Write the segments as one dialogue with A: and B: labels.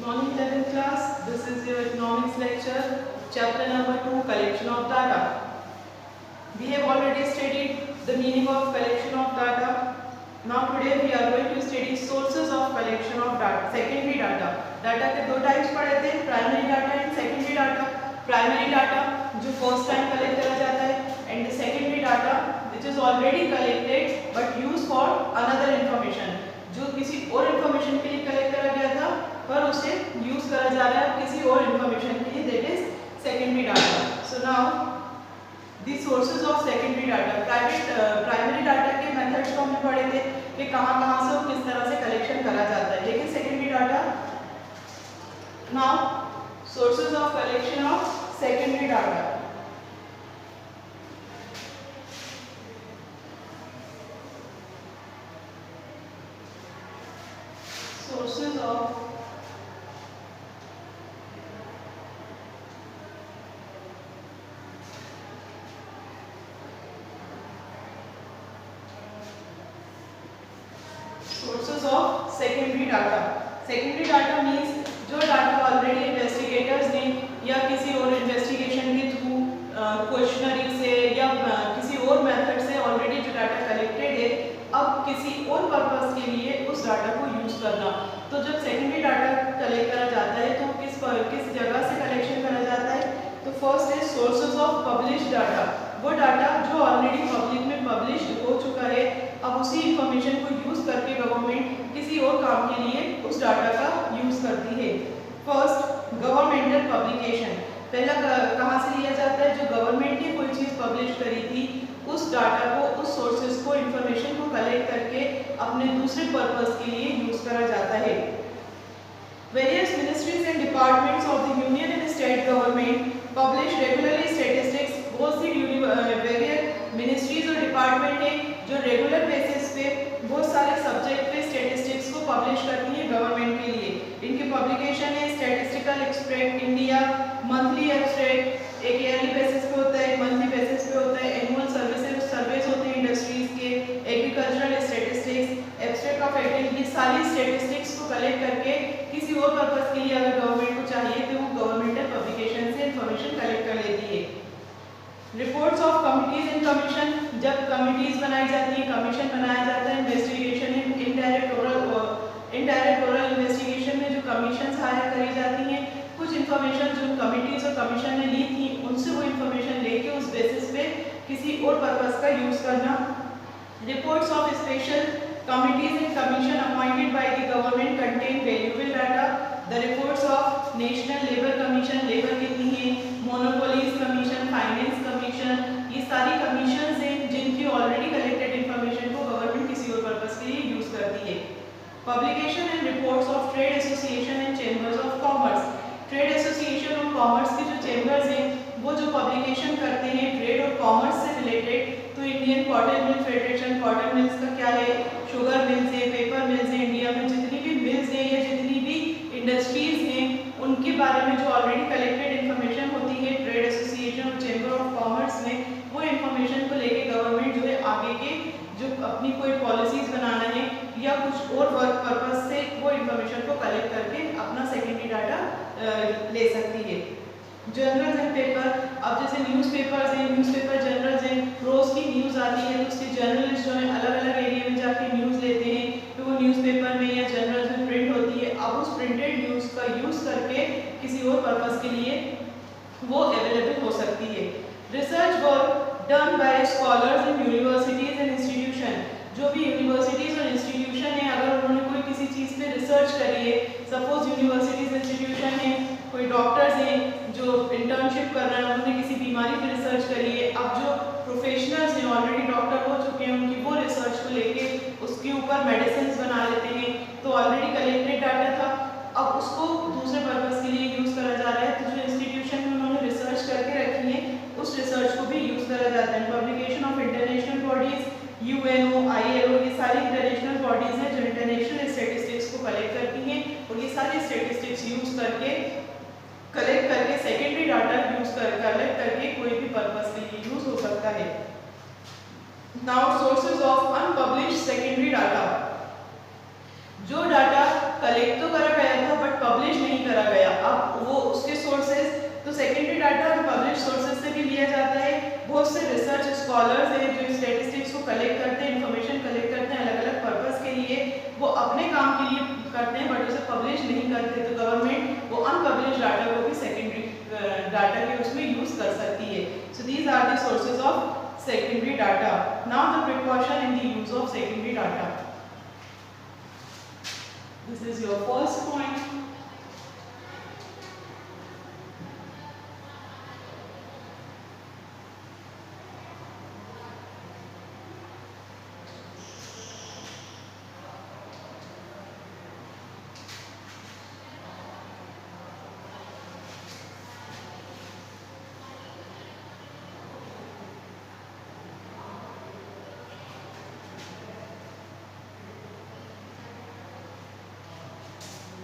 A: Morning 11th class, this is your economics lecture, chapter number 2, collection of data. We have already studied the meaning of collection of data. Now today we are going to study sources of collection of data, secondary data. Data के दो types पढ़े थे, primary data and secondary data. Primary data जो first time collect करा जाता है and secondary data which is already collected but used for another information. जो किसी और इंफॉर्मेशन के लिए कलेक्ट करा गया था पर उसे यूज करा जा रहा है किसी और इंफॉर्मेशन के लिए, that is secondary data. So now the sources of secondary data. Primary data के मेथड्स को हमने पढ़े थे कि कहाँ से और किस तरह से कलेक्शन करा जाता है. लेकिन secondary data, now sources of collection of secondary data. Sources of secondary data. Secondary data means जो डाटा ऑलरेडी इन्वेस्टिगेटर्स ने या किसी और इन्वेस्टिगेशन के थ्रू क्वेश्चनरी से या किसी और मेथड से ऑलरेडी जो डाटा कलेक्टेड है, अब किसी और पर्पस के लिए उस डाटा को यूज करना. तो जब सेकेंडरी डाटा कलेक्ट करा जाता है तो किस जगह से कलेक्शन करा जाता है. तो फर्स्ट है सोर्सेज ऑफ पब्लिश डाटा. वो डाटा जो ऑलरेडी पब्लिक में पब्लिश हो चुका है, अब उसी इंफॉर्मेशन को यूज करके गवर्नमेंट किसी और काम के लिए उस डाटा का यूज करती है. First governmental publication. पहला कहाँ से लिया जाता है, जो गवर्नमेंट ने कोई चीज़ पब्लिश करी थी उस डाटा को, उस सोर्सेज को, इंफॉर्मेशन को कलेक्ट करके अपने दूसरे पर्पस के लिए यूज करा जाता है. Various ministries and departments of the union and state government publish regularly statistics. बहुत सी वेरियस मिनिस्ट्रीज और डिपार्टमेंट है जो रेगुलर बेसिस पे बहुत सारे सब्जेक्ट पे स्टैटिस्टिक्स को पब्लिश करती है गवर्नमेंट के लिए. इनकी पब्लिकेशन है statistical extract India, monthly extract एक ईयरली बेसिस पे होता है, मंथली बेसिस पे होता है, एनुअल सर्वेस होते हैं इंडस्ट्रीज के, agricultural statistics, abstract of activity. ये सारी स्टैटिस्टिक्स को कलेक्ट करके किसी और पर्पस के लिए अगर गवर्नमेंट को चाहिए तो वो गवर्नमेंटल पब्लिकेशन से इंफॉर्मेशन कलेक्ट कर लेती है. Reports of committees and commission. जब कमिटीज बनाई जाती है, कमीशन बनाया जाता है इन्वेस्टिगेशन, इनडायरेक्ट ओरल इन्वेस्टिगेशन में जो कमीशन हायर करी जाती हैं, कुछ इन्फॉर्मेशन जो कमिटीज और कमीशन ने ली थी उनसे वो इन्फॉर्मेशन लेके उस बेसिस पे किसी और पर्पस का यूज करना. Reports of special committees and commission appointed by the government contain valuable data. The reports of national labour commission, labour कितनी है, मोनोपोलीज कमीशन, फाइनेंस कमीशन, ये सारी कमीशंस हैं जिनकी ऑलरेडी कलेक्टेड इंफॉर्मेशन को गवर्नमेंट किसी और पर्पस के लिए यूज करती है. Publication and reports of trade association and chambers of commerce. Trade association और कॉमर्स के जो चेंबर्स हैं वो जो पब्लिकेशन करते हैं ट्रेड और कॉमर्स से रिलेटेड, तो Indian cotton mill federation, cotton mills का क्या है, शुगर मिल्स है, पेपर मिल्स है, इंडिया में जितनी भी मिल्स हैं या जितनी भी इंडस्ट्रीज हैं उनके बारे में जो ऑलरेडी कलेक्टेड इन्फॉर्मेशन होती है ट्रेड एसोसिएशन और चेंबर ऑफ कॉमर्स में, वो इन्फॉर्मेशन को लेके गवर्नमेंट जो है आगे के जो अपनी कोई पॉलिसीज बनाना है या कुछ और वर्क पर्पस से वो इन्फॉर्मेशन को कलेक्ट करके अपना सेकेंडरी डाटा ले सकती है. Journals and paper. अब जैसे न्यूज़पेपर्स हैं, न्यूज़पेपर जर्नल्स हैं, रोज की न्यूज़ आती है तो उसके जर्नलिस्ट जो है अलग अलग एरिया में जाके न्यूज़ लेते हैं, तो वो न्यूज़पेपर में या जर्नल्स में प्रिंट होती है. अब उस प्रिंटेड न्यूज़ का यूज़ करके किसी और पर्पस के लिए वो अवेलेबल हो सकती है. Research work done by scholars in universities and institution. जो भी यूनिवर्सिटीज और इंस्टीट्यूशन है अगर उन्होंने कोई किसी चीज़ पे रिसर्च करी है, सपोज यूनिवर्सिटीज इंस्टीट्यूशन है, कोई डॉक्टर्स हैं जो इंटर्नशिप कर रहे हैं, उन्होंने किसी बीमारी पे रिसर्च करी है, अब जो प्रोफेशनल्स हैं ऑलरेडी डॉक्टर हो चुके हैं उनकी वो रिसर्च को लेके उसके ऊपर मेडिसिन बना लेते हैं, तो ऑलरेडी कलेक्टेड डाटा था, अब उसको दूसरे पर्पस के लिए यूज़ करा जा रहा है. तो जो इंस्टीट्यूशन में उन्होंने रिसर्च करके रखी है उस रिसर्च को भी यूज़ करा जाता है. Publication of international bodies, UNO, ILO, ये सारी इंटरनेशनल बॉडीज हैं जो इंटरनेशनल स्टैटिस्टिक्स को कलेक्ट करती हैं और ये सारी स्टैटिस्टिक्स यूज करके कलेक्ट करके सेकेंडरी डाटा कलेक्ट करके कोई भी पर्पस के लिए यूज हो सकता है. Now sources of unpublished secondary data. जो डाटा कलेक्ट तो करा गया था बट पब्लिश नहीं सेकेंडरी डाटा पब्लिश सोर्सेज से भी लिया जाता है। बहुत से रिसर्च स्कॉलर्स हैं जो स्टैटिस्टिक्स को कलेक्ट करते हैं, इंफॉर्मेशन कलेक्ट करते हैं अलग अलग पर्पस के लिए, वो अपने काम के लिए करते हैं बट उसे पब्लिश नहीं करते। तो गवर्नमेंट वो अनपब्लिश डाटा को भी सेकेंडरी डाटा के उसमें यूज कर सकती है। So these are the sources of secondary data. Now the precaution in the use of secondary data. This is your first point.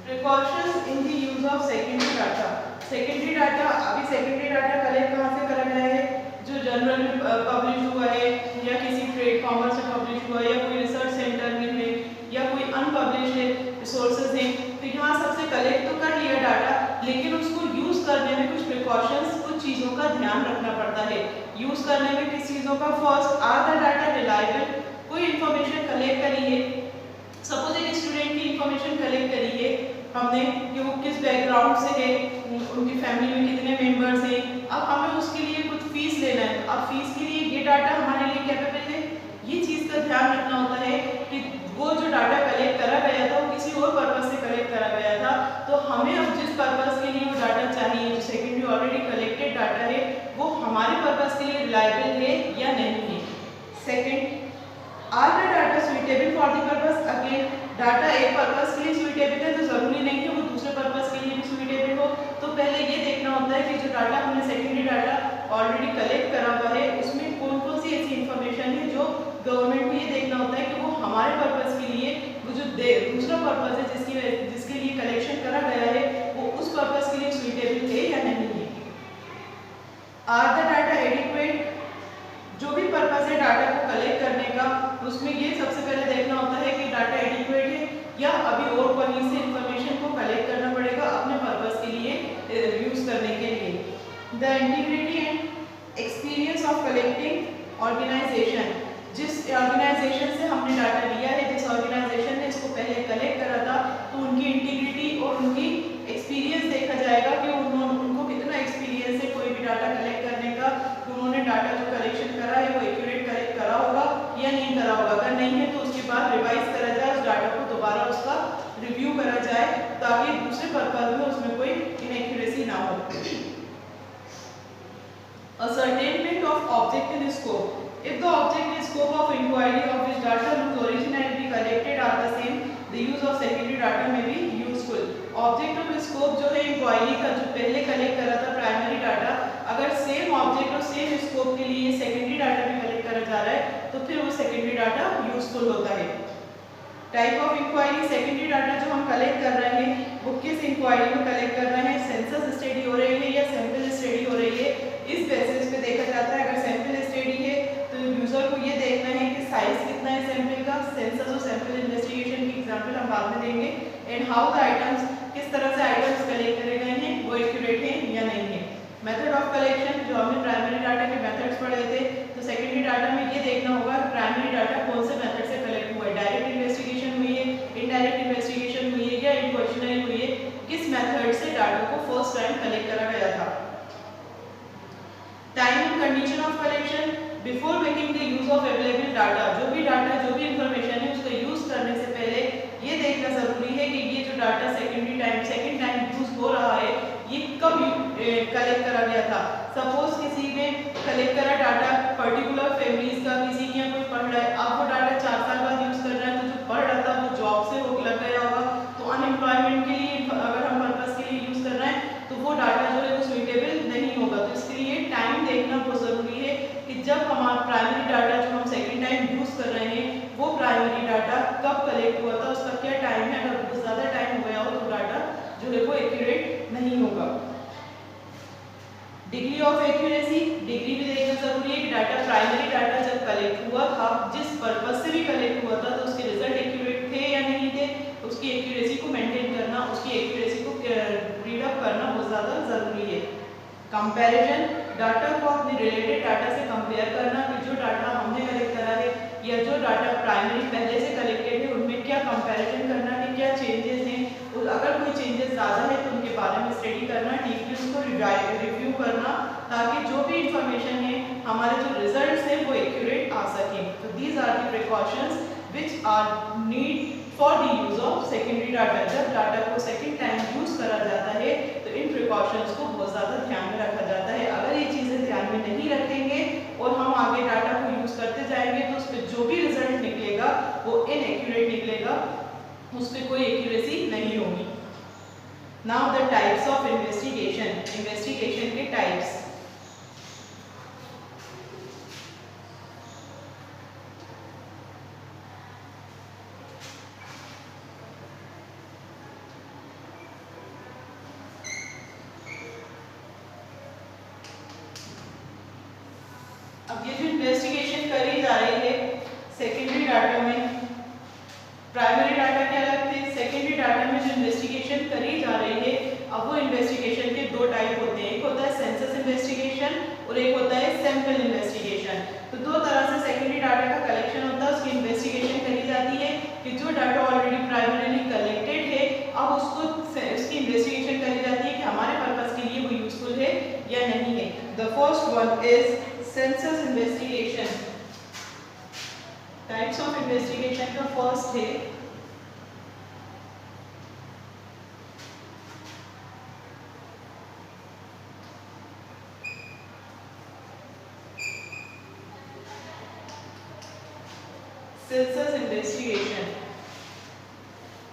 A: Precautions in the use of secondary data. Secondary data, अभी secondary data collect कहाँ से करा गया है? जो journal publish हुआ है या किसी ट्रेड कॉमर्स में पब्लिश हुआ है या कोई रिसर्च सेंटर में है या कोई अनपब्लिश है रिसोर्सेज हैं, तो यहाँ सबसे कलेक्ट तो कर लिया डाटा, लेकिन उसको यूज करने में कुछ प्रिकॉशंस, कुछ चीज़ों का ध्यान रखना पड़ता है। यूज करने में किस चीज़ों का? First, are the data reliable? कोई इंफॉर्मेशन कलेक्ट करी है, सपोज एक स्टूडेंट की इंफॉर्मेशन कलेक्ट करी है हमने कि वो किस बैकग्राउंड से है, उनकी फैमिली में कितने मेंबर्स हैं, अब हमें उसके लिए कुछ फीस लेना है, अब फीस के लिए ये डाटा हमारे लिए कैपेबल है? ये चीज़ का ध्यान रखना होता है कि वो जो डाटा कलेक्ट करा गया था वो किसी और पर्पस से कलेक्ट करा गया था, तो हमें अब जिस पर्पस के लिए वो डाटा चाहिए, जो सेकेंडरी ऑलरेडी कलेक्टेड डाटा है, वो हमारे पर्पस के लिए रिलायबल है या नहीं है। Second, are the data suitable for the purpose? Again data एक पर्पस के लिए सुइटेबल है तो जरूरी नहीं है वो दूसरे पर्पस के लिए भी सुइटेबल हो। तो पहले ये देखना होता है कि जो डाटा हमने सेकेंडरी डाटा ऑलरेडी कलेक्ट करा हुआ है उसमें कौन कौन सी ऐसी इंफॉर्मेशन है जो गवर्नमेंट को ये देखना होता है कि वो हमारे पर्पस के लिए, वो जो दूसरा पर्पस है जिसके लिए कलेक्शन करा गया है, वो उस पर्पस के लिए सुइटेबल है या नहीं है। Are the data adequate? जो भी पर्पस है डाटा को कलेक्ट करने का, उसमें ये सबसे पहले देखना होता है कि डाटा एडिक्वेट है या अभी और कहीं से इंफॉर्मेशन को कलेक्ट करना पड़ेगा अपने पर्पस के लिए यूज करने के लिए। The integrity and experience of collecting organisation? जिस ऑर्गेनाइजेशन से हमने डाटा लिया है, जिस ऑर्गेनाइजेशन ने इसको पहले कलेक्ट करा था, तो उनकी इंटीग्रिटी और उनकी एक्सपीरियंस देखा जाएगा कि उनको कितना एक्सपीरियंस है कोई भी डाटा कलेक्ट करने का, कि उन्होंने डाटा जो कलेक्शन करा है वो एक्यूरेट कलेक्ट करा होगा या नहीं करा होगा। अगर नहीं है तो उसके बाद रिवाइज करा जाए, उस डाटा को दोबारा उसका रिव्यू करा जाए ताकि दूसरे पर्पज में उसमें कोई इनएक्यूरेसी ना हो। Ascertainment of object and scope. If the object and scope of inquiry of which data whose origin and be collected are the same, the use of secondary data may be useful. Object और scope जो है inquiry का जो पहले collect करा था primary data, अगर same object और सेम स्कोप के लिए सेकेंडरी डाटा भी कलेक्ट करा जा रहा है तो फिर वो सेकेंडरी डाटा यूजफुल होता है। Type of enquiry? Secondary data जो हम कलेक्ट कर रहे हैं वो किस इंक्वायरी में कलेक्ट कर रहे हैं? सेंसस स्टडी हो रही है या सैंपल स्टडी हो रही है, इस बेसिस पे देखा जाता है। अगर सैंपल स्टडी है तो यूजर को ये देखना है कि साइज कितना है सैंपल का। सेंसस और सैंपल इन्वेस्टिगेशन की एग्जांपल हम बाद में देंगे। एंड हाउ द आइटम्स, किस तरह से आइटम्स कलेक्ट करे गए हैं वो एक्यूरेट है या नहीं है। मेथड ऑफ कलेक्शन, जो हमने प्राइमरी डाटा के मेथड्स पढ़े थे, तो सेकेंडरी डाटा में ये देखना होगा प्राइमरी डाटा कौन से मेथड से कलेक्ट हुआ है, डायरेक्ट इन्वेस्टिगेशन हुई है, इनडायरेक्ट इन्वेस्टिगेशन हुई है या इनक्वेशनरी हुई है, किस मेथड से डाटा को फर्स्ट टाइम कलेक्ट करा गया था। Time and condition of collection? Before making the use of available data, जो भी इंफॉर्मेशन है उसका यूज करने से पहले ये देखना जरूरी है कि ये जो डाटा सेकेंड टाइम यूज हो रहा है ये कब कलेक्ट करा गया था। सपोज किसी ने कलेक्ट करा डाटा पर्टिकुलर फैमिलीज का, किसी के यहाँ कोई पढ़ रहा है, अब वो डाटा 4 साल बाद यूज कर रहा है, तो जो पढ़ रहा था वो जॉब से वो लग गया होगा, तो अनएम्प्लॉयमेंट के लिए अगर हम पर्पस के लिए यूज कर रहे हैं तो वो डाटा जो है वो सुइटेबल नहीं होगा। तो इसके लिए टाइम देखना बहुत जरूरी है कि जब हमारा प्राइमरी डाटा जो हम सेकेंड टाइम यूज कर रहे हैं वो प्राइमरी डाटा कब कलेक्ट हुआ था, उसका क्या टाइम है। अगर बहुत ज़्यादा टाइम हो गया हो तो डाटा जो है वो एक्यूरेट नहीं होगा। डिग्री ऑफ एक्यूरेसी, डिग्री भी देखना जरूरी है कि डाटा प्राइमरी डाटा जब कलेक्ट हुआ था, जिस पर्पस से भी कलेक्ट हुआ था, तो उसके रिजल्ट एक्यूरेट थे या नहीं थे, उसकी एक्यूरेसी को मेंटेन करना, उसकी एक्यूरेसी को रीड अप करना बहुत ज़्यादा जरूरी है। कंपैरिजन, डाटा को अपने रिलेटेड डाटा से कंपेयर करना कि जो डाटा हमने कलेक्ट करा है या जो डाटा प्राइमरी पहले से कलेक्टेड है उनमें क्या कंपैरिजन करना कि क्या चेंजेस हैं, और अगर कोई चेंजेस ज़्यादा है तो उनके बारे में स्टडी करना, डीपली उसको रिव्यू करना, ताकि जो भी इंफॉर्मेशन है हमारे जो रिजल्ट्स हैं वो एक्यूरेट आ सकें। तो these are the precautions which are need for the use of secondary data. जब डाटा को सेकेंड टाइम यूज करा जाता है तो इन प्रिकॉशंस को बहुत ज़्यादा ध्यान में रखा जाता है। अगर ये चीज़ें ध्यान में नहीं रखेंगे और हम आगे डाटा को यूज करते जाएंगे तो उस पर जो भी रिजल्ट निकलेगा वो इनएक्यूरेट निकलेगा, उस पर कोई एक्यूरेसी नहीं होगी। Now the types of investigation, investigation के टाइप्स। अब ये जो इन्वेस्टिगेशन करी जा रही है सेकेंडरी डाटा में, प्राइमरी डाटा के अलग थे, सेकेंडरी डाटा में जो इन्वेस्टिगेशन करी जा रही है अब वो इन्वेस्टिगेशन के दो टाइप होते हैं, एक होता है सेंसस इन्वेस्टिगेशन और एक होता है सैंपल इन्वेस्टिगेशन। तो दो तरह से सेकेंडरी डाटा का कलेक्शन होता है, उसकी इन्वेस्टिगेशन करी जाती है कि जो डाटा ऑलरेडी प्राइमरीली कलेक्टेड है अब उसको उसकी इन्वेस्टिगेशन करी जाती है कि हमारे पर्पस के लिए वो यूजफुल है या नहीं है। The first one is census investigation. Types of investigation का फर्स्ट है census investigation.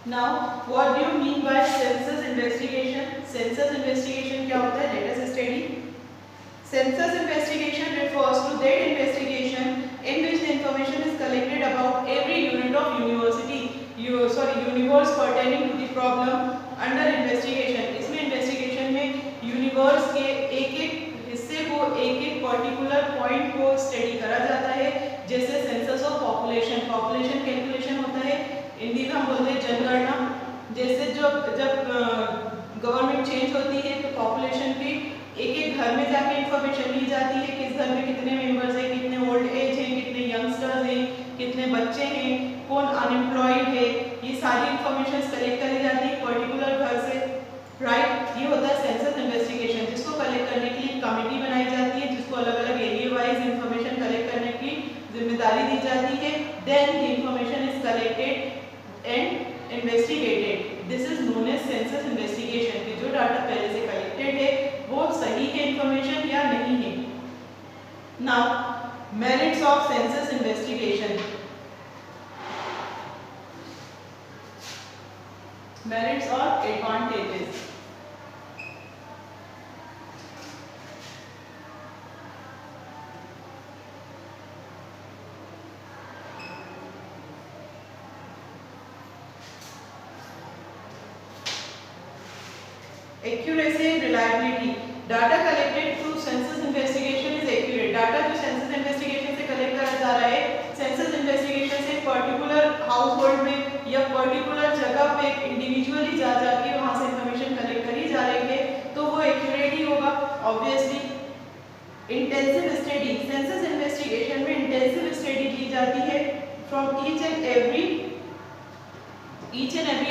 A: Now, what do you mean by census investigation? Census investigation क्या होता है? Let us study. Census investigation refers to that investigation in which the information is collected about every unit of universe pertaining to the problem under investigation. इसमें investigation में universe के एक-एक हिस्से को, एक-एक पर्टिकुलर पॉइंट को स्टडी करा जाता है। जैसे census of population, population calculation होता है, हिंदी में हम बोलते हैं जनगणना। जैसे जब गवर्नमेंट चेंज होती है तो पॉपुलेशन की एक-एक घर में जाके इंफॉर्मेशन ली जाती है, किस घर में कितने मेंबर्स हैं, कितने ओल्ड एज हैं, कितने यंगस्टर्स हैं, कितने बच्चे हैं, कौन अनएम्प्लॉयड है, ये सारी इंफॉर्मेशन कलेक्ट करी जाती है पर्टिकुलर घर से, राइट। ये होता है सेंसस इन्वेस्टिगेशन, जिसको कलेक्ट करने के लिए कमेटी बनाई जाती है, जिसको अलग अलग एरिया वाइज इंफॉर्मेशन कलेक्ट करने की जिम्मेदारी दी जाती है। Then the information is collected and investigated. This is known as census investigation कि जो डाटा पहले से कलेक्टेड है वो सही है इंफॉर्मेशन या नहीं है। Now merits of census investigation. Merits और advantages. Accuracy and reliability. Data collected through census investigation is accurate. Data जो census investigation से कलेक्ट करा जा रहा है, census investigation से पर्टिकुलर हाउसहोल्ड में या पर्टिकुलर जगह पे इंडिविजुअली जा जाके वहाँ से इंफॉर्मेशन कलेक्ट करी जा रही है तो वो एक्यूरेट ही होगा obviously. Intensive study, census investigation में इंटेंसिव स्टडी की जाती है from each and every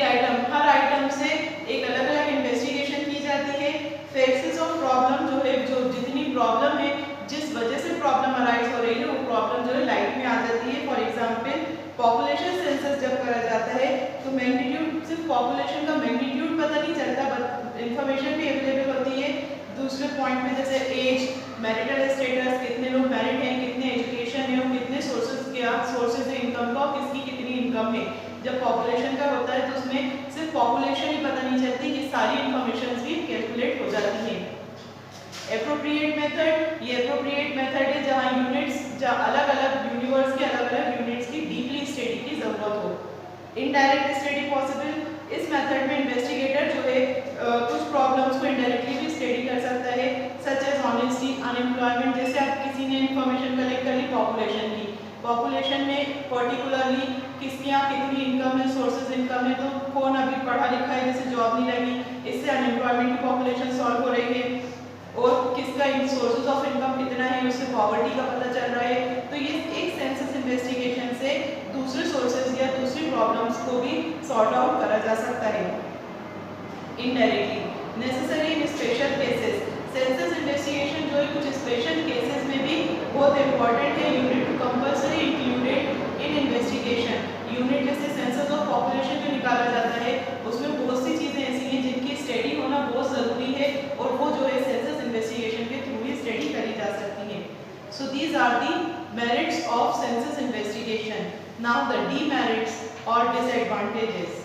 A: item, her item से एक अलग अलग इन्वेस्टिगेशन की जाती है। फेसेस ऑफ प्रॉब्लम जो है, जो जितनी प्रॉब्लम है, जिस वजह से प्रॉब्लम अराइज हो रही है वो प्रॉब्लम जो है लाइट में आ जाती है। फॉर एग्जांपल पॉपुलेशन सेंसस जब करा जाता है तो मैग्नीट्यूड, सिर्फ पॉपुलेशन का मैग्नीट्यूड पता नहीं चलता, बट इंफॉर्मेशन भी अवेलेबल होती है दूसरे पॉइंट में, जैसे एज, मैरिटल स्टेटस, कितने लोग मैरिड हैं, कितने एजुकेशन है और कितने सोर्सेज है इनकम का, किसकी कितनी इनकम है। जब पॉपुलेशन का होता है तो उसमें सिर्फ पॉपुलेशन ही पता नहीं चलती, ये सारी इंफॉर्मेशन भी कैलकुलेट हो जाती है। एप्रोप्रिएट मेथड, ये एप्रोप्रिएट मेथड है जहाँ यूनिट्स, जहाँ अलग अलग यूनिवर्स के अलग अलग यूनिट्स की डीपली स्टडी की जरूरत हो। इनडायरेक्ट स्टडी पॉसिबल, इस मेथड में इन्वेस्टिगेटर जो है कुछ प्रॉब्लम्स को इनडायरेक्टली भी स्टडी कर सकता है, सच एज ऑनेस्टी, अनएम्प्लॉयमेंट। जैसे आप किसी ने इंफॉर्मेशन कलेक्ट कर ली पॉपुलेशन की, पॉपुलेशन में पर्टिकुलरली किसके यहाँ कितनी इनकम है, सोर्सेज इनकम है, तो कौन अभी पढ़ा लिखा है, जैसे जॉब नहीं लगी, इससे अनएम्प्लॉयमेंट की पॉपुलेशन सॉल्व हो रही है। और किसका सोर्सेज ऑफ इनकम कितना है, उससे पॉवर्टी का पता चल रहा है। तो ये एक सेंसस इन्वेस्टिगेशन से दूसरे सोर्सेज या दूसरी प्रॉब्लम्स को भी सॉर्ट आउट करा जा सकता है indirectly. Necessary in special cases, census investigation जो है कुछ स्पेशल केसेस में भी बहुत इंपॉर्टेंट है। Unit to compulsory included in investigation, unit जैसे सेंसस ऑफ पॉपुलेशन जो निकाला जाता है उसमें बहुत सी चीज़ें ऐसी हैं जिनकी स्टडी होना बहुत ज़रूरी है और वो जो है सेंसस इन्वेस्टिगेशन के थ्रू ही स्टडी करी जा सकती है। So these are the merits of census investigation. Now the demerits और डिसएडवांटेजेस।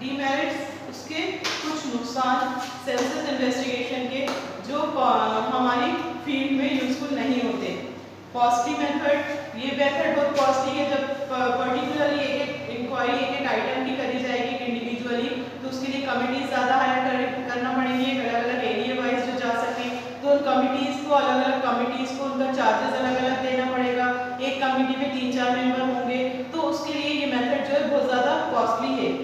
A: डीमेरिट्स, उसके कुछ नुकसान सेंसस इन्वेस्टिगेशन के जो हमारी फील्ड में यूजफुल नहीं होते। कॉस्टली मेथड, ये मेथड बहुत कॉस्टली है। जब पर्टिकुलरली एक इंक्वायरी एक आइटम की करी जाएगी इंडिविजुअली तो उसके लिए कमिटीज ज़्यादा हायर करना पड़ेंगे, अलग अलग एरिया वाइज जो जा सके। तो उन कमिटीज़ को अलग अलग कमिटीज़ को उनका चार्जेस अलग अलग देना पड़ेगा। एक कमिटी में 3-4 मेंबर होंगे तो उसके लिए ये मेथड जो है बहुत ज़्यादा कॉस्टली है।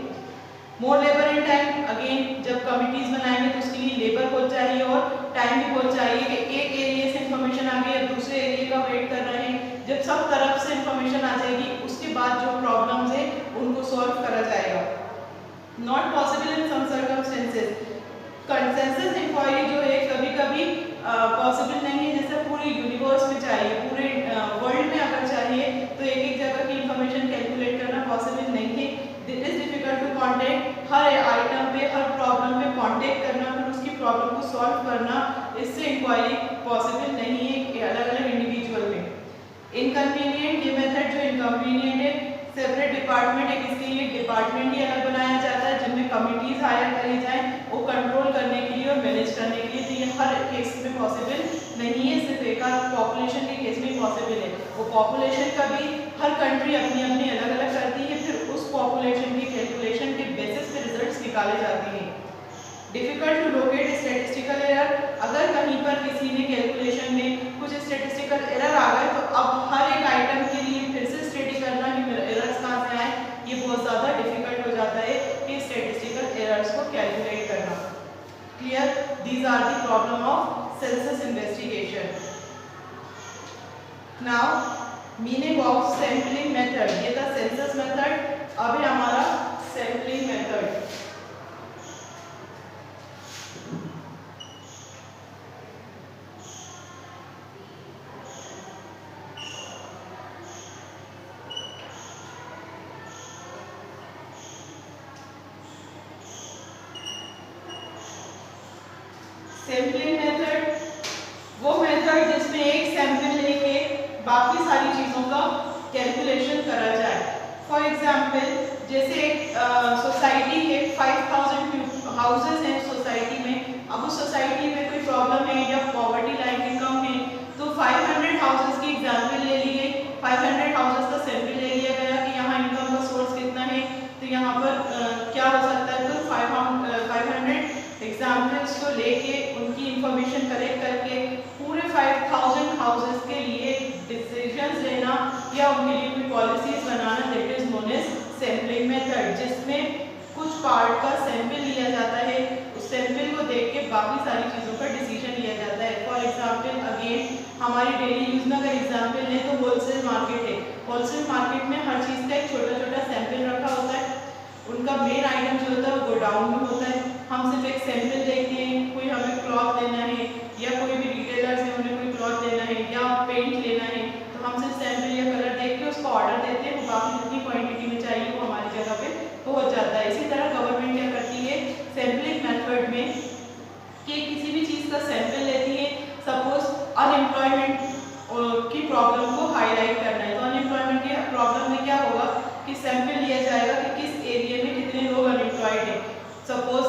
A: मोर लेबर एंड टाइम, अगेन जब कमिटीज बनाएंगे तो उसके लिए लेबर बहुत चाहिए और टाइम भी बहुत चाहिए कि एक एरिया से इन्फॉर्मेशन आ गई अब दूसरे एरिया का वेट कर रहे हैं। जब सब तरफ से इन्फॉर्मेशन आ जाएगी उसके बाद जो प्रॉब्लम्स है उनको सॉल्व करा जाएगा। Not possible in some circumstances, consensus inquiry जो है कभी कभी पॉसिबल नहीं है। जैसे पूरे यूनिवर्स में चाहिए, पूरे वर्ल्ड में अगर चाहिए तो एक एक जगह की इंफॉर्मेशन कैलकुलेट करना पॉसिबल नहीं है। It is difficult to contact हर आइटम पे हर प्रॉब्लम पे कॉन्टेक्ट करना फिर उसकी प्रॉब्लम को सॉल्व करना, इससे इंक्वायरी पॉसिबल नहीं है अलग अलग इंडिविजुअल में। इनकन्वीनियंट, ये मेथड जो इनकन्वीनियंट है। सेपरेट डिपार्टमेंट, एक इसके लिए डिपार्टमेंट ही अलग बनाया जाता है जिनमें कमिटीज हायर करी जाए वो कंट्रोल करने के लिए और मैनेज करने के लिए। तो ये हर केस में पॉसिबल नहीं है, सिर्फ एक पॉपुलेशन के केस में पॉसिबल है। वो पॉपुलेशन का भी हर कंट्री अपनी अपनी अलग अलग करती है, फिर उस पॉपुलेशन की कैलकुलेशन के बेसिस पे रिजल्ट्स निकाले जाते हैं। Difficult to locate statistical error, अगर कहीं पर किसी ने कैलकुलेशन में कुछ स्टैटिस्टिकल एरर आ गए तो अब हर एक आइटम के लिए फिर से स्टडी करना कि एरर्स कहाँ से आए, ये बहुत ज़्यादा डिफिकल्ट हो जाता है कि स्टैटिस्टिकल एरर्स को कैलकुलेट करना। Clear, these are the problem of census investigation. Now meaning of sampling method, ये था सेंसस मेथड। अब है हमारा सैम्पलिंग मेथड। सैम्पलिंग मेथड वो मेथड जिसमें एक सैंपल लेके बाकी सारी चीज़ों का कैलकुलेशन करा जाए। फॉर एग्जाम्पल जैसे एक सोसाइटी है, 5000 हाउसेज हैं सोसाइटी में। अब उस सोसाइटी में कोई प्रॉब्लम है या पॉवर्टी लाइन में कम है तो 500 हाउसेज की एग्जाम्पल ले ली गई, 500 हाउसेज का सैंपल ले लिया गया कि यहाँ इनकम का सोर्स कितना है तो यहाँ पर क्या हो सकता है। तो 500 एग्जाम्पल्स को लेके उनकी इंफॉर्मेशन कलेक्ट करके पूरे 5000 हाउसेज के लिए डिसीजंस लेना या उनके लिए कोई पॉलिसीज बनाना, that is known as sampling method, जिसमें कुछ पार्ट का सैंपल लिया जाता है, उस सैंपल को देख के बाकी सारी चीज़ों का डिसीजन लिया जाता है। फॉर एग्जाम्पल अगेन हमारी डेली यूज में अगर एग्जाम्पल लें तो होलसेल मार्केट है। होलसेल मार्केट में हर चीज़ का एक छोटा छोटा सैंपल रखा होता है, उनका मेन आइटम जो होता है वो गोडाउन में होता है। हम सिर्फ एक सैंपल देखते हैं, कोई हमें क्लॉथ लेना है या कोई भी रिटेलर्स है उन्हें कोई क्लॉथ लेना है या पेंट लेना है तो हम सिर्फ सैंपल या कलर देख के उसको ऑर्डर देते हैं, वो बाकी जितनी क्वांटिटी में चाहिए वो हमारी जगह पे पहुंच जाता है। इसी तरह गवर्नमेंट क्या करती है सैंपलिंग मेथड में कि किसी भी चीज़ का सैंपल लेती है। सपोज अनएम्प्लॉयमेंट की प्रॉब्लम को हाईलाइट करना है तो अनएम्प्लॉयमेंट की प्रॉब्लम में क्या होगा कि सैंपल लिया जाएगा कि किस एरिया में कितने लोग अनएम्प्लॉयड हैं। सपोज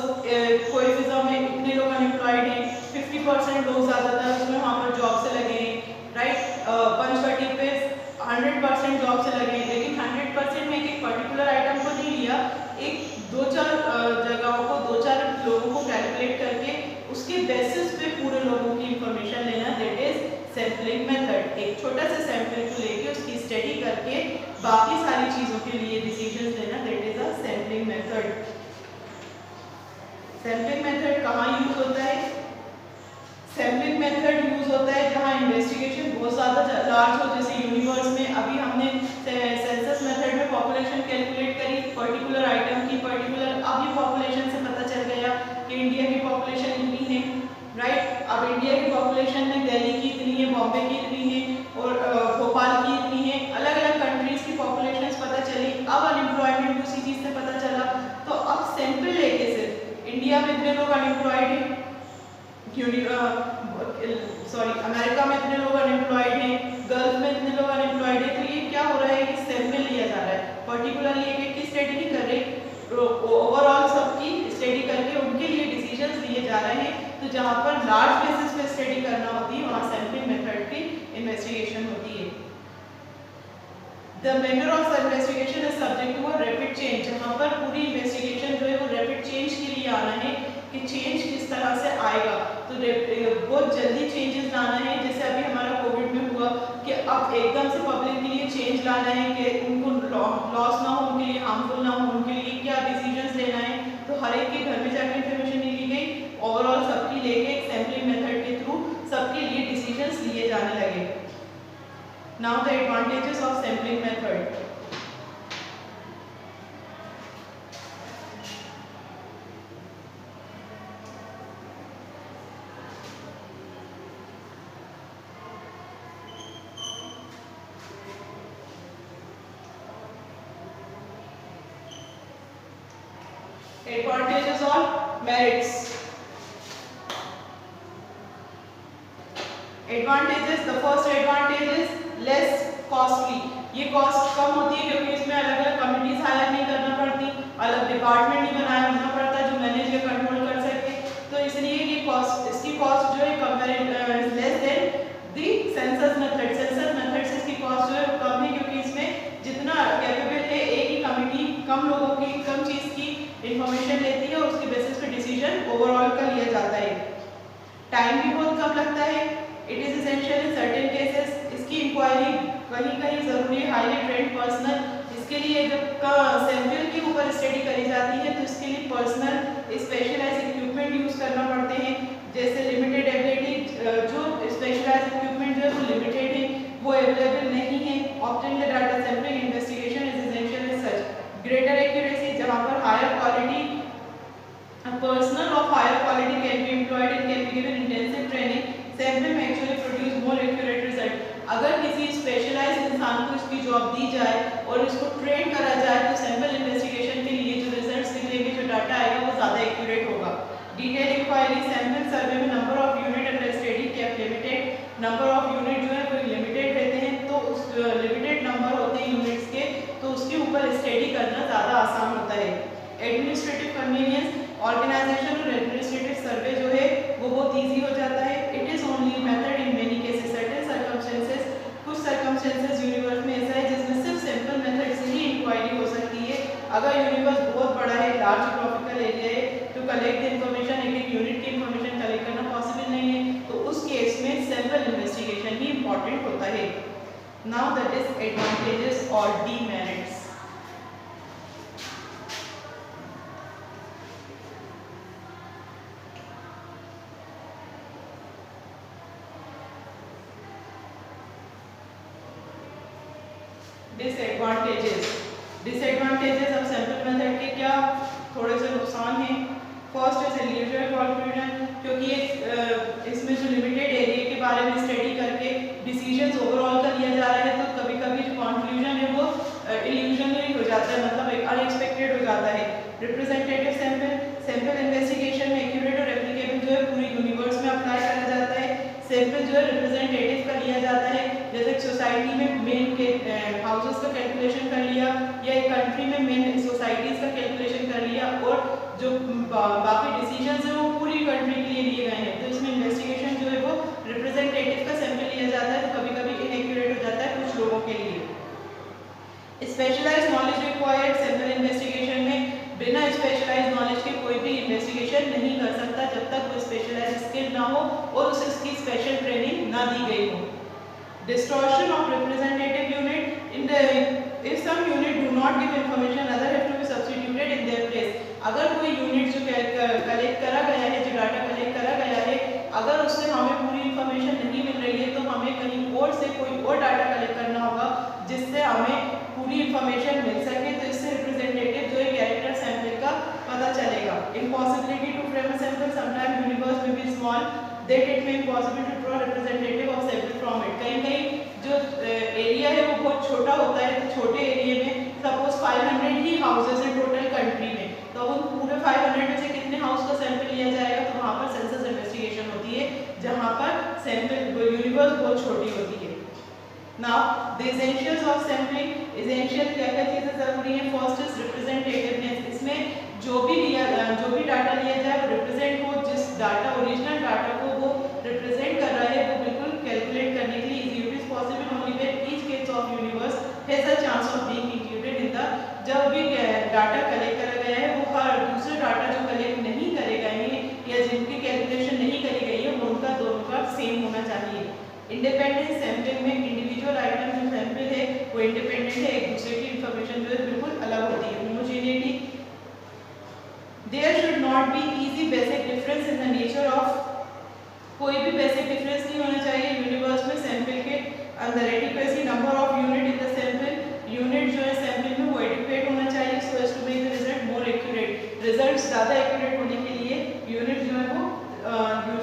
A: कोई फिजा में इतने लोग अनएम्प्लॉयड हैं, 50% लोग ज़्यादातर उसमें वहाँ पर जॉब से लगे हैं, राइट। पंचवटी पे 100% जॉब से लगे हैं, लेकिन 100% में एक पर्टिकुलर इंफॉर्मेशन लेना, दैट इज सैम्पलिंग मेथड। एक छोटा सा सैंपल को लेके उसकी स्टडी करके बाकी सारी चीजों के लिए डिसीजंस लेना, that is a sampling method. Sampling method कहाँ यूज होता है? सैम्पलिंग मेथड यूज होता है जहाँ इन्वेस्टिगेशन बहुत ज़्यादा लार्ज हो, जैसे यूनिवर्स में अभी हमने सेंसस मेथड में पॉपुलेशन कैलकुलेट करी पर्टिकुलर आइटम की, पर्टिकुलर अब ये पॉपुलेशन से पता चल गया कि इंडिया की पॉपुलेशन इतनी है, राइट। अब इंडिया की पॉपुलेशन में दिल्ली की इतनी है, बॉम्बे की इतनी है और भोपाल की इतनी है, अलग अलग कंट्रीज की पॉपुलेशन पता चली। अब अनएम्प्लॉयमेंट उसी चीज़ से पता चला, तो अब सैंपल लेके सिर्फ इंडिया में इतने लोग अनएम्प्लॉयड हैं, अमेरिका में इतने लोग अनएम्प्लॉयड हैं, गल्फ में इतने लोग अनएम्प्लॉयड हैं, तो ये क्या हो रहा है कि सैंपल लिया जा रहा है, पर्टिकुलरली एक की स्टडी नहीं कर रहे, ओवरऑल सबकी स्टडी करके उनके लिए डिसीजंस लिए जा रहे हैं। तो जहाँ पर लार्ज बेसिस पे स्टडी करना होती है वहाँ सैंपलिंग मेथड की इन्वेस्टिगेशन होती है। The manner of investigation is subject to a rapid change, जहाँ पर पूरी इन्वेस्टिगेशन जो है वो रैपिड चेंज के लिए आना है कि चेंज किस तरह से आएगा, तो बहुत जल्दी चेंजेस लाना है। जैसे अभी हमारा कोविड में हुआ कि अब एकदम से पब्लिक के लिए चेंज लाना है कि उनको लॉस ना हो, उनके लिए हार्मफुल ना हो, उनके लिए क्या डिसीजंस लेना है, तो हर एक के घर में जाकर इंफॉर्मेशन नहीं ली गई, ओवरऑल सबकी लेके एक सैम्पलिंग मेथड के थ्रू सबके लिए डिसीजंस लिए जाने लगे। Now the advantages of sampling method. Advantages or merits. Advantages, the first advantage is less costly, ये कॉस्ट कम होती है क्योंकि इसमें अलग अलग कमिटीज हायर नहीं करना पड़ती, अलग डिपार्टमेंट नहीं बनाना पड़ता जो मैनेज या कंट्रोल कर सके, तो इसलिए ये कॉस्ट, इसकी कॉस्ट जो है कंपेरेटिव लेस देन दी सेंसस मेथड। सेंसस मेथड से इसकी कॉस्ट जो है वो कम है क्योंकि इसमें जितना कैपेबल है एक ही कमिटी कम लोगों की कम चीज़ की इंफॉर्मेशन लेती है और उसके बेसिस पे डिसीजन ओवरऑल का लिया जाता है। टाइम भी बहुत कम लगता है। It is essential in certain cases, इसकी इंक्वायरी कहीं कहीं जरूरी है, हाईली ट्रेंड पर्सनल, इसके लिए जब सैंपल के ऊपर स्टडी करी जाती है तो इसके लिए पर्सनल स्पेशलाइज्ड इक्विपमेंट यूज करना पड़ते हैं, जैसे लिमिटेड एबिलिटी, जो स्पेशलाइज्ड इक्विपमेंट जो है वो लिमिटेड है, वो अवेलेबल नहीं है। Obtain the data sampling investigation is essential in such greater accuracy, जहाँ पर higher quality personnel of higher quality can be employed and can be given intensive training. Sample may actually produce more accurate result. अगर किसी specialised इंसान को इसकी job दी जाए और इसको ट्रेन करा जाए तो सैंपल इन्वेस्टिगेशन के लिए जो रिजल्ट्स निकलेंगे, जो डाटा आएगा वो ज़्यादा एक्यूरेट होगा। डिटेल इंक्वायरी, सैंपल सर्वे में number of unit under study cap limited, number of unit जो है वो लिमिटेड रहते हैं, तो उस लिमिटेड नंबर होते हैं यूनिट्स के, तो उसके ऊपर स्टडी करना ज़्यादा आसान होता है। एडमिनिस्ट्रेटिव कन्वीनियंस, ऑर्गेनाइजेशन और एडमिनिस्ट्रेटिव सर्वे जो है वो बहुत इजी हो जाता है। It is only method in many cases, certain circumstances, कुछ सर्कमस्टेंसेस यूनिवर्स में ऐसा है जिसमें सिर्फ सिंपल मेथड से ही इंक्वायरी हो सकती है। अगर यूनिवर्स बहुत बड़ा है, लार्ज जियोग्राफिकल एरिया है, तो कलेक्ट इन्फॉर्मेशन, एक एक यूनिट की इन्फॉर्मेशन कलेक्ट करना पॉसिबल नहीं है, तो उस केस में सैंपल इन्वेस्टिगेशन ही इंपॉर्टेंट होता है। नाउ द डिसएडवांटेजेस और demerits. Disadvantages of sample method के क्या थोड़े से नुकसान हैं। फर्स्ट इज इल्यूजन कॉन्फ्यूजन, क्योंकि इसमें जो लिमिटेड एरिया के बारे में स्टडी करके डिसीजंस ओवरऑल का लिया जा रहा है, तो कभी कभी जो कॉन्फ्यूजन है वो इल्यूजनरी हो जाता है, मतलब एक अनएक्सपेक्टेड हो जाता है। रिप्रेजेंटेटिव सैंपल, सैंपल इन्वेस्टिगेशन में एक्यूरेट और एप्लीकेबल जो है पूरी यूनिवर्स में अप्लाई करा जाता है। सैंपल जो है रिप्रेजेंटेटिव का लिया जाता है, जैसे सोसाइटी में मेन के हाउसेस का कैलकुलेशन कर लिया या एक कंट्री में मेन सोसाइटीज़ का कैलकुलेशन कर लिया, और जो बाकी डिसीजंस है वो पूरी कंट्री के लिए लिए गए हैं, तो इसमें इन्वेस्टिगेशन जो है वो रिप्रेजेंटेटिव का सैंपल लिया जाता है, तो कभी कभी इनएक्यूरेट हो जाता है कुछ लोगों के लिए। Specialised knowledge required, sample investigation में बिना स्पेशलाइज्ड नॉलेज के कोई भी इन्वेस्टिगेशन नहीं कर सकता जब तक वो स्पेशलाइज्ड स्किल ना हो और उसकी स्पेशल दी गई हो। Distortion of representative unit. In the if some unit do not give information, other have to be substituted in their place. अगर कोई यूनिट जो कलेक्ट करा गया है, जो डाटा कलेक्ट करा गया है, अगर उससे हमें पूरी इंफॉर्मेशन नहीं मिल रही है तो हमें कहीं और से कोई और डाटा कलेक्ट करना होगा जिससे हमें पूरी इंफॉर्मेशन मिल सके। तो इससे रिप्रेजेंटेटिव जो है कैरेक्टर सैंपल का पता चलेगा। Impossibility to frame a sample. Sometimes universe may be small that it may be possible to draw representative of sample from it. कहीं जो एरिया है वो बहुत छोटा होता है, तो छोटे एरिया में सपोज 500 ही हाउसेस हैं टोटल कंट्री में, तो उन पूरे 500 में से कितने हाउस का सैंपल लिया जाएगा, तो वहाँ पर सेंसस इन्वेस्टिगेशन होती है जहाँ पर सैंपल यूनिवर्स बहुत छोटी होती है। Now the essentials of sampling, essential क्या क्या चीज़ें जरूरी हैं। फर्स्ट इज रिप्रेजेंटेटिवनेस, इसमें जो भी डाटा लिया जाए वो रिप्रेजेंट हो, जिस डाटा ओरिजिनल डाटा को वो रिप्रेजेंट कर रहा है वो बिल्कुल कैलकुलेट करने के लिए easy. It is possible only when each case of universe has a chance of being included in the, जब भी डाटा कलेक्ट करा गया है वो हर दूसरे डाटा जो कलेक्ट नहीं करे गए हैं या जिनकी कैलकुलेशन नहीं करी गई है वो उनका दोनों का सेम होना चाहिए। इंडिपेंडेंट सैंपलिंग में इंडिविजुअल आइटम जो सैंपल है वो इंडिपेंडेंट है, एक दूसरे की इंफॉर्मेशन जो है बिल्कुल अलग होती है। Homogeneity, there should not be easy basic difference in the nature of, कोई भी बेसिक डिफरेंस नहीं होना चाहिए यूनिवर्स में सैंपल के अंदर। Adequacy, number of unit in the sample, unit जो है सैंपल में वो एडिक्वेट होना चाहिए so as to make the result more accurate. Result ज़्यादा एक्यूरेट होने के लिए यूनिट जो है वो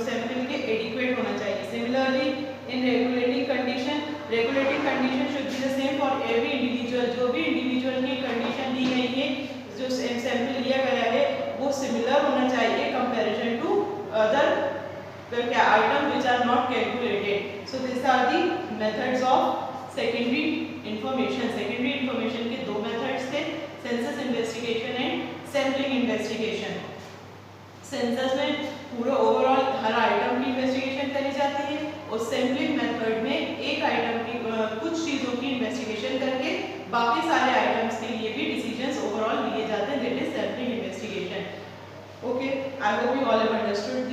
A: सैंपल के एडिक्वेट होना चाहिए। Similarly in regulating condition, regulating condition should be the same for every individual, जो भी इंडिविजुअल की कंडीशन दी गई है, जो सैंपल लिया गया है वो सिमिलर होना चाहिए comparison to other item which are not calculated. So this are the methods of secondary information. Secondary information के दो मेथड्स थे, census investigation and sampling investigation. Census में पूरा ओवरऑल हर आइटम की इन्वेस्टिगेशन करी जाती है और सैंपलिंग मेथड में एक आइटम की कुछ चीज़ों की इन्वेस्टिगेशन करके बाकी सारे आइटम्स के लिए भी डिसीजंस ओवरऑल लिए जाते हैं, that is sampling investigation. Okay, I hope you all have understood